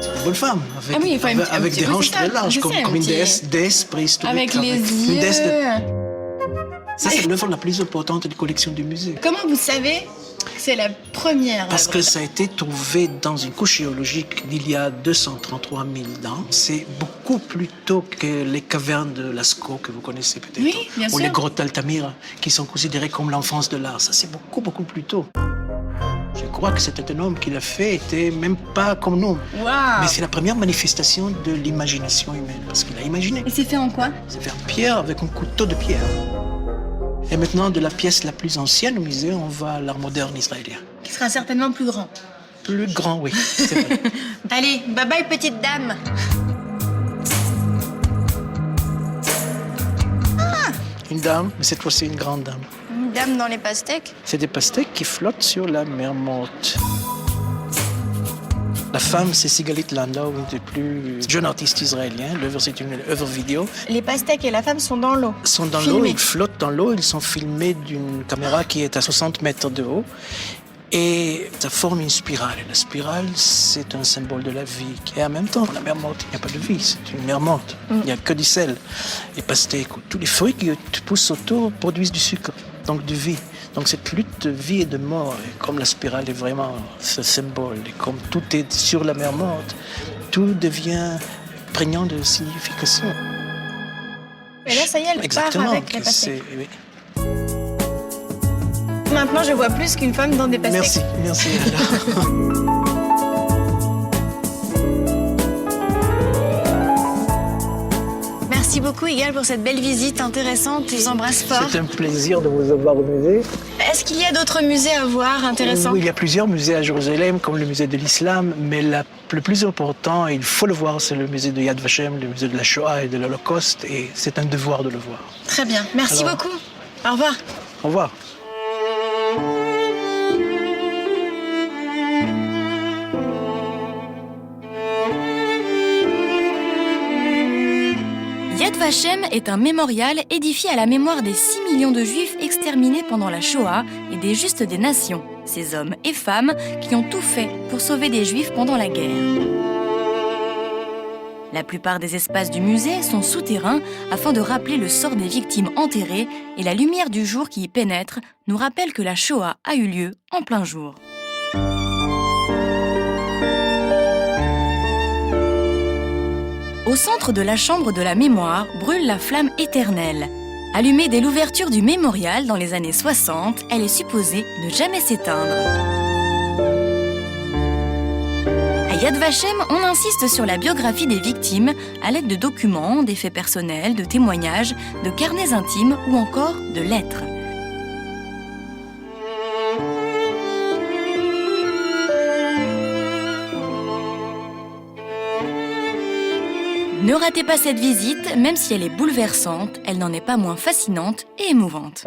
C'est une bonne femme. Avec, Ah oui, il faut un avec petit des peu, hanches c'est ça. très larges, Je comme, sais, comme une un petit- déesse préhistorique. Avec les une yeux. déesse Ça, c'est l'œuvre la plus importante des collections du musée. Comment vous savez que c'est la première Parce œuvre que ça a été trouvé dans une couche géologique d'il y a 233 000 ans. C'est beaucoup plus tôt que les cavernes de Lascaux que vous connaissez peut-être. Oui, bien Ou sûr. les grottes Altamira, qui sont considérées comme l'enfance de l'art. Ça, c'est beaucoup plus tôt. Je crois que c'était un homme qui l'a fait, était même pas comme nous. Waouh! Mais c'est la première manifestation de l'imagination humaine, parce qu'il a imaginé. Et c'est fait en quoi? C'est fait en pierre avec un couteau de pierre. Et maintenant, de la pièce la plus ancienne au musée, on va à l'art moderne israélien. Qui sera certainement plus grand. Plus grand, oui, c'est vrai. Allez, bye bye petite dame. Une dame, mais cette fois-ci une grande dame. Une dame dans les pastèques. C'est des pastèques qui flottent sur la mer Morte. La femme, c'est Sigalit Landau, une des plus jeunes artistes israéliens. L'œuvre, c'est une œuvre vidéo. Les pastèques et la femme sont dans l'eau. Ils sont dans Filmés. l'eau, ils flottent dans l'eau, ils sont filmés d'une caméra qui est à 60 mètres de haut. Et ça forme une spirale. Et la spirale, c'est un symbole de la vie. Et en même temps, la mer morte, il n'y a pas de vie, c'est une mer morte. Il n'y a que du sel. Les pastèques, tous les fruits qui poussent autour produisent du sucre, donc de vie. Donc cette lutte de vie et de mort, et comme la spirale est vraiment ce symbole, et comme tout est sur la mer morte, tout devient prégnant de signification. Et là, ça y est, elle Exactement. part avec les pastèques. Oui. Maintenant, je vois plus qu'une femme dans des pastèques. Merci. Alors. Merci beaucoup, Igal, pour cette belle visite intéressante. Je vous embrasse fort. C'est un plaisir de vous avoir au musée. Est-ce qu'il y a d'autres musées à voir intéressants? Oui, il y a plusieurs musées à Jérusalem, comme le musée de l'Islam, mais le plus important, et il faut le voir, c'est le musée de Yad Vashem, le musée de la Shoah et de l'Holocauste, et c'est un devoir de le voir. Très bien. Merci Alors. beaucoup. Au revoir. Au revoir. Yad Vashem est un mémorial édifié à la mémoire des 6 millions de Juifs exterminés pendant la Shoah et des Justes des Nations. ces hommes et femmes qui ont tout fait pour sauver des Juifs pendant la guerre. La plupart des espaces du musée sont souterrains afin de rappeler le sort des victimes enterrées et la lumière du jour qui y pénètre nous rappelle que la Shoah a eu lieu en plein jour. Au centre de la chambre de la mémoire brûle la flamme éternelle. Allumée dès l'ouverture du mémorial dans les années 60, elle est supposée ne jamais s'éteindre. À Yad Vashem, on insiste sur la biographie des victimes à l'aide de documents, des faits personnels, de témoignages, de carnets intimes ou encore de lettres. Ne ratez pas cette visite, même si elle est bouleversante, elle n'en est pas moins fascinante et émouvante.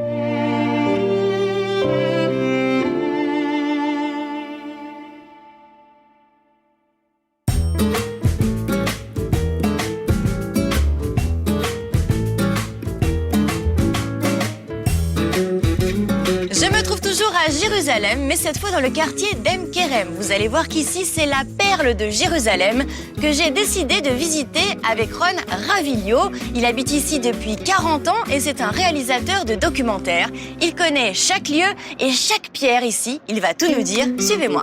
Je me trouve toujours à Jérusalem, mais cette fois dans le quartier d'Em Kerem. Vous allez voir qu'ici, c'est la perle de Jérusalem que j'ai décidé de visiter avec Ron Raviglio. Il habite ici depuis 40 ans et c'est un réalisateur de documentaires. Il connaît chaque lieu et chaque pierre ici. Il va tout nous dire. Suivez-moi.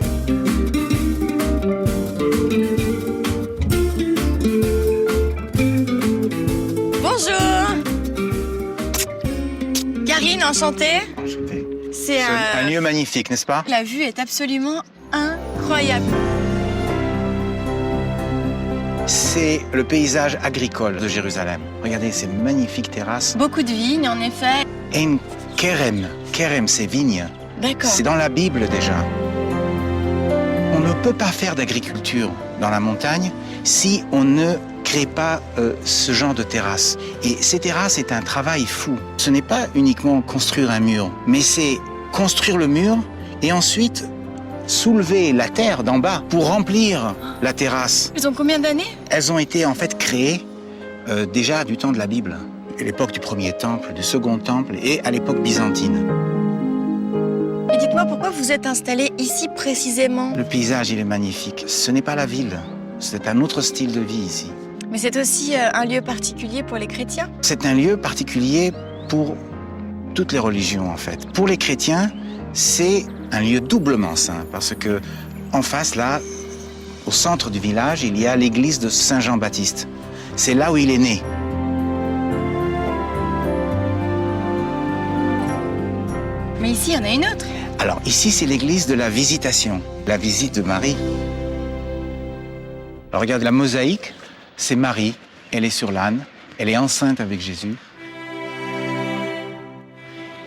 Bonjour. Karine, enchantée. C'est un lieu magnifique, n'est-ce pas? La vue est absolument incroyable. C'est le paysage agricole de Jérusalem. Regardez ces magnifiques terrasses. Beaucoup de vignes, en effet. Ein Kerem. Kerem, c'est vigne. D'accord. C'est dans la Bible déjà. On ne peut pas faire d'agriculture dans la montagne si on ne crée pas ce genre de terrasse. Et ces terrasses, c'est un travail fou. Ce n'est pas uniquement construire un mur, mais c'est construire le mur et ensuite soulever la terre d'en bas pour remplir la terrasse. Ils ont combien d'années? Elles ont été en fait créées déjà du temps de la Bible, à l'époque du premier temple, du second temple et à l'époque byzantine. Et dites-moi, pourquoi vous êtes installé ici précisément? Le paysage, il est magnifique. Ce n'est pas la ville, c'est un autre style de vie ici. Mais c'est aussi un lieu particulier pour les chrétiens? C'est un lieu particulier pour toutes les religions en fait. Pour les chrétiens, c'est un lieu doublement saint parce que en face là, au centre du village, il y a l'église de Saint Jean-Baptiste. C'est là où il est né. Mais ici, il y en a une autre. Alors ici, c'est l'église de la Visitation, la visite de Marie. Alors regarde la mosaïque, c'est Marie, elle est sur l'âne, elle est enceinte avec Jésus.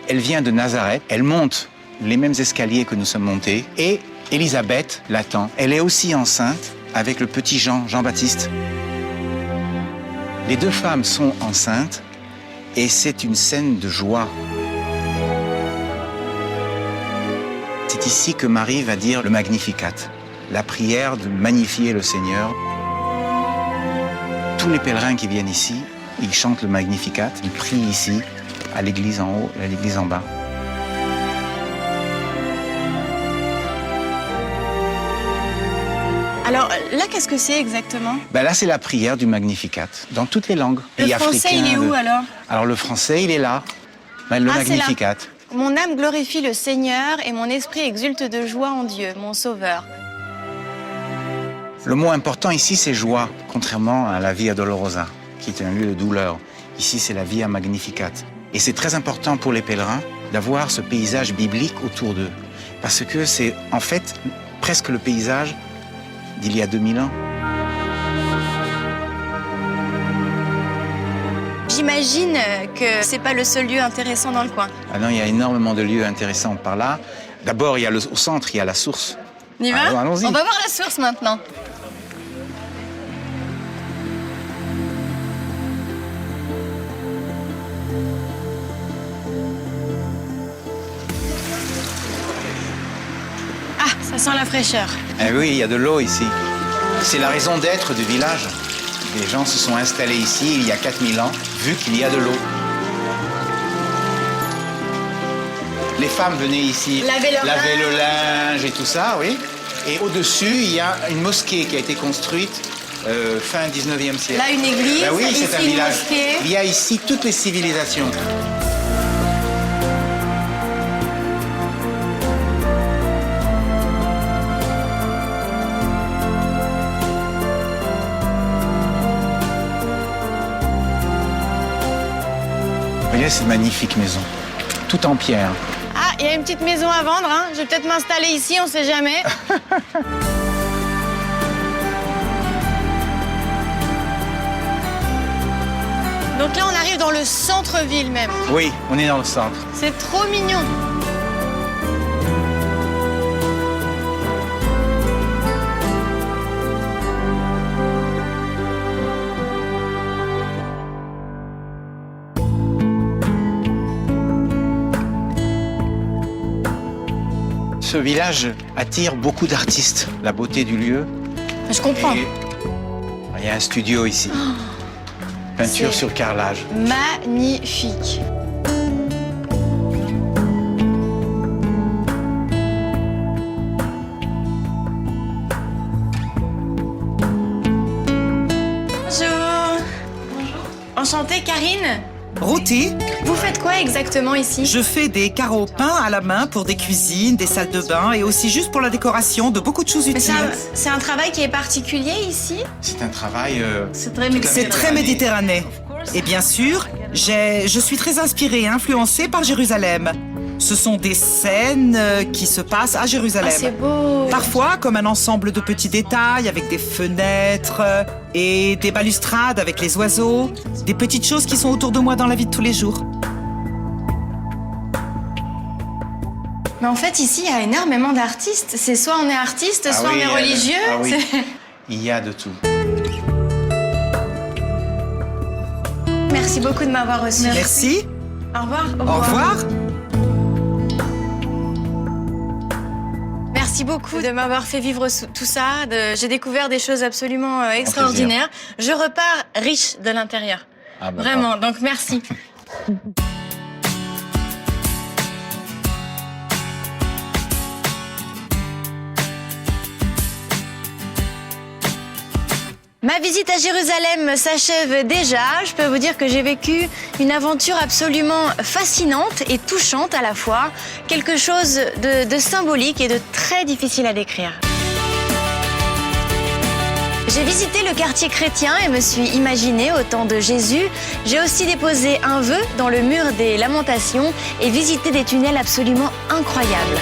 Elle vient de Nazareth, elle monte les mêmes escaliers que nous sommes montés et Élisabeth l'attend. Elle est aussi enceinte avec le petit Jean, Jean-Baptiste. Les deux femmes sont enceintes et c'est une scène de joie. C'est ici que Marie va dire le Magnificat, la prière de magnifier le Seigneur. Tous les pèlerins qui viennent ici, ils chantent le Magnificat, ils prient ici, à l'église en haut et à l'église en bas. Alors là, qu'est-ce que c'est exactement? Là, c'est la prière du Magnificat, dans toutes les langues. Le français, il est où alors? Alors le français, il est là, le Magnificat. Mon âme glorifie le Seigneur et mon esprit exulte de joie en Dieu, mon Sauveur. Le mot important ici, c'est joie, contrairement à la Via Dolorosa, qui est un lieu de douleur. Ici, c'est la Via Magnificat. Et c'est très important pour les pèlerins d'avoir ce paysage biblique autour d'eux, parce que c'est en fait presque le paysage d'il y a 2000 ans. J'imagine que c'est pas le seul lieu intéressant dans le coin. Ah non, il y a énormément de lieux intéressants par là. D'abord, au centre, il y a la source. On y va? Alors, allons-y. On va voir la source maintenant. Ah, ça sent la fraîcheur. Eh oui, il y a de l'eau ici. C'est la raison d'être du village. Les gens se sont installés ici il y a 4000 ans, vu qu'il y a de l'eau. Les femmes venaient ici Laver leur le linge et tout ça, oui. Et au-dessus, il y a une mosquée qui a été construite fin 19e siècle. Là, une église, Ben oui, ici c'est un une village. mosquée. Il y a ici toutes les civilisations. Vous voyez cette magnifique maison, tout en pierre. Ah, il y a une petite maison à vendre, hein. Je vais peut-être m'installer ici, on sait jamais. Donc là, on arrive dans le centre-ville même. Oui, on est dans le centre. C'est trop mignon. Ce village attire beaucoup d'artistes, la beauté du lieu. Je comprends. Et il y a un studio ici. Peinture c'est sur carrelage. Magnifique. Bonjour. Enchantée, Karine. Rôti, Vous faites quoi exactement ici? je fais des carreaux peints à la main pour des cuisines, des salles de bain et aussi juste pour la décoration de beaucoup de choses Mais utiles. c'est un travail qui est particulier ici? C'est un travail... C'est très C'est très méditerranéen. Et bien sûr, je suis très inspirée et influencée par Jérusalem. Ce sont des scènes qui se passent à Jérusalem. Ah, c'est beau. Parfois comme un ensemble de petits détails avec des fenêtres et des balustrades avec les oiseaux, des petites choses qui sont autour de moi dans la vie de tous les jours. Mais en fait, ici, il y a énormément d'artistes. C'est soit on est artiste, soit on est religieux. Ah oui, C'est- il y a de tout. Merci beaucoup de m'avoir reçu. Merci. Au revoir. Au revoir. Merci beaucoup de m'avoir fait vivre tout ça. J'ai découvert des choses absolument extraordinaires. Je repars riche de l'intérieur. Ah bah, Vraiment, donc merci. Ma visite à Jérusalem s'achève déjà. Je peux vous dire que j'ai vécu une aventure absolument fascinante et touchante à la fois. Quelque chose de symbolique et de très difficile à décrire. J'ai visité le quartier chrétien et me suis imaginée au temps de Jésus. J'ai aussi déposé un vœu dans le mur des Lamentations et visité des tunnels absolument incroyables.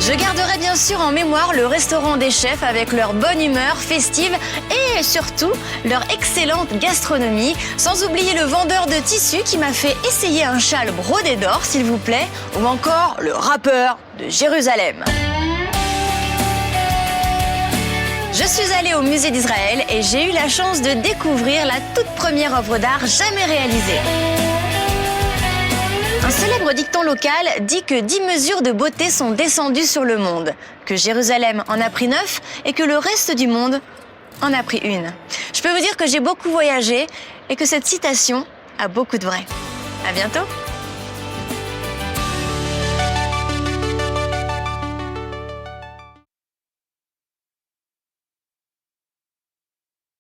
Je garderai bien sûr en mémoire le restaurant des chefs avec leur bonne humeur festive et surtout leur excellente gastronomie, sans oublier le vendeur de tissus qui m'a fait essayer un châle brodé d'or, s'il vous plaît, ou encore le rappeur de Jérusalem. Je suis allée au musée d'Israël et j'ai eu la chance de découvrir la toute première œuvre d'art jamais réalisée. Un célèbre dicton local dit que 10 mesures de beauté sont descendues sur le monde, que Jérusalem en a pris 9 et que le reste du monde en a pris une. Je peux vous dire que j'ai beaucoup voyagé et que cette citation a beaucoup de vrai. À bientôt!